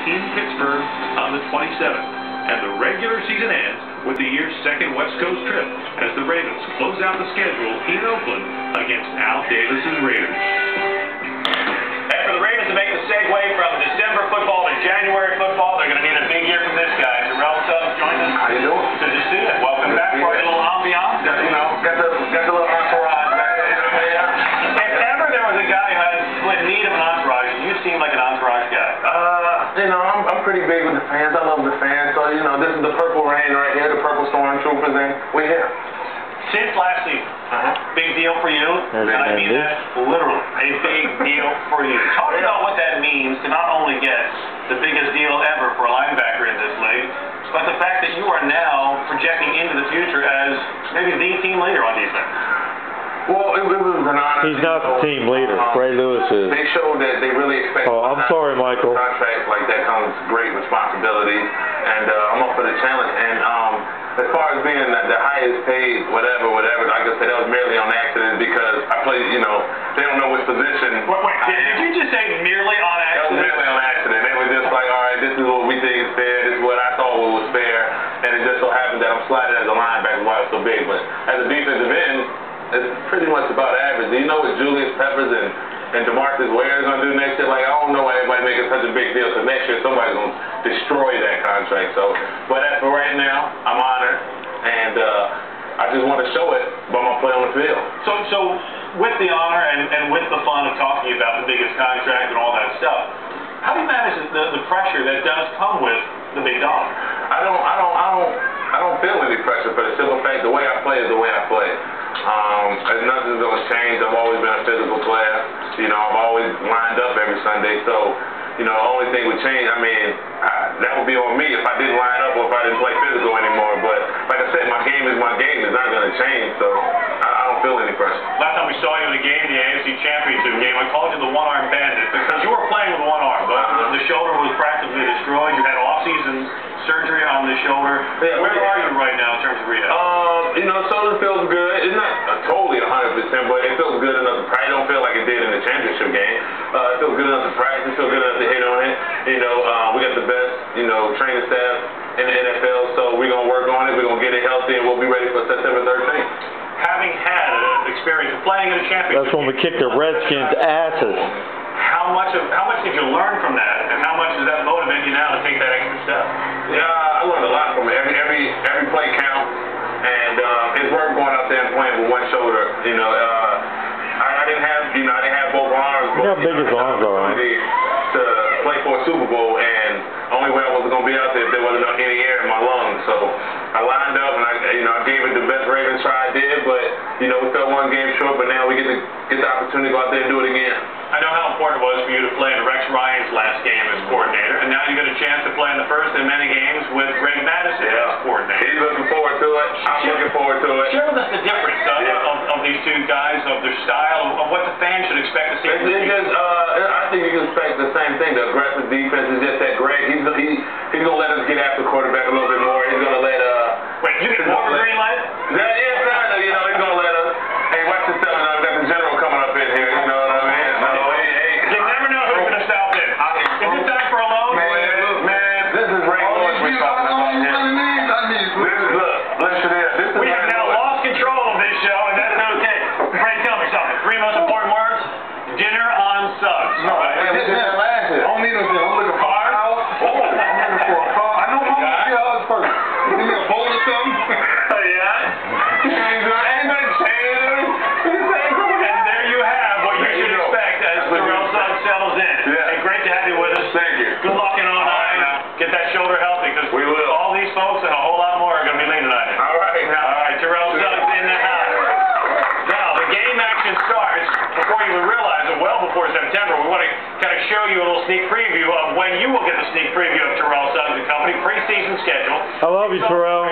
in Pittsburgh on the 27th. And the regular season ends with the year's second West Coast trip as the Ravens close out the schedule in Oakland against Al Davis's Raiders. And for the Ravens to make the segue from December football to January football, they're going to need a big year from this guy. Suggs joins us. How you doing? Good to see you. Welcome back for a little ambiance. Got the little entourage back there. If ever there was a guy who had need of an entourage, you seem like an entourage guy. I'm pretty big with the fans. I love the fans. So, this is the Purple Rain right here, the Purple Stormtroopers, and we're here. Since last season, big deal for you, and I mean that literally, a big deal for you. Talk about what that means to not only get the biggest deal ever for a linebacker in this league, but the fact that you are now projecting into the future as maybe the team leader on defense. Well, it was an honor. He's not the team leader. Ray Lewis is. They showed that they really expect. Oh, I'm sorry, Michael. Contract like that comes great responsibility, and I'm up for the challenge. And as far as being the highest paid, whatever, like I said, that was merely on accident because I played. They don't know which position. Wait, did you just say merely on accident? That was merely on accident. They were just like, all right, this is what we think is fair. This is what I thought was fair, and it just so happened that I'm sliding as a linebacker why it's so big. But as a defensive end, it's pretty much about average. Do you know what Julius Peppers and DeMarcus Ware is going to do next year? Like, I don't know why everybody making such a big deal, because next year somebody's going to destroy that contract. So, but as for right now, I'm honored, and I just want to show it by my play on the field. So with the honor and with the fun of talking about the biggest contract and all that stuff, how do you manage the pressure that does come with the big dollar? I don't feel any pressure for the simple fact the way I play is the way I play. Nothing's going to change. I've always been a physical player. I've always lined up every Sunday. So, the only thing would change, that would be on me if I didn't line up or if I didn't play physical anymore. But like I said, my game is my game. It's not going to change. So I don't feel any pressure. Last time we saw you in the game, the AFC Championship game, I called you the one-arm bandit because you were playing with one arm, but the shoulder was practically destroyed. You had off-season surgery on the shoulder. Yeah, where are you right now in terms of rehab? Shoulder feels good. It's not totally 100%, but it feels good enough to practice. It don't feel like it did in the championship game. It feels good enough to practice. It feels good enough to hit on it. We got the best, training staff in the NFL, so we're going to work on it. We're going to get it healthy, and we'll be ready for September 13th. Having had an experience of playing in a championship, that's when we kicked the Redskins' asses. How much did you learn from that, and how much does that motivate you now to take that extra step? Yeah, I learned a lot from it. Every play counts, and it's worth going out there and playing with one shoulder. I didn't have both arms. How big his arms are? To play for a Super Bowl, and only way I was going to be out there if there wasn't any air in my lungs. So I lined up, and I gave it the best Ravens try I did, but we fell one game short. But now we get the opportunity to go out there and do it again. I know how important it was for you to play in Rex Ryan's last game as coordinator, and now you get a chance to play in the first in many games with Greg Madison as coordinator. He's looking forward to it. I'm looking forward to it. Share with us the difference of these two guys, of their style, of what the fans should expect to see. I think you can expect the same thing. The aggressive defense is just that Greg. He's going to let us get after the quarterback a little bit more. He's going to let Wait, you get more of a green light? Yeah, he's going to let us. Hey, watch yourself. I've got the general coming up in here. You know what I mean? You never know who's going to stop in. Is it time for a loan? Man, this is Ray Lewis we're talking about here. We have now lost control of this show, and that's okay. Ray, tell me something. 3 most important words. Dinner on Suggs. No, man, we did that last year. I don't need no dinner. I'm looking for a house. I'm looking for a car. I know I'm going to see yours first. Give me a bowl or something. Yeah? Ain't nothing changed. And there you have what you should expect as Terrell Suggs settles in. Yeah. Hey, great to have you with us. Thank you. Good luck in 09. Get that shoulder healthy, because we will. All these folks and a whole lot more are going to be leaning on it. All right. Terrell Suggs in the house. Now, the game action starts before you would realize it, well before September. We want to kind of show you a little sneak preview of when you will get the sneak preview of Terrell Suggs and Company. Preseason schedule. I love you, Terrell.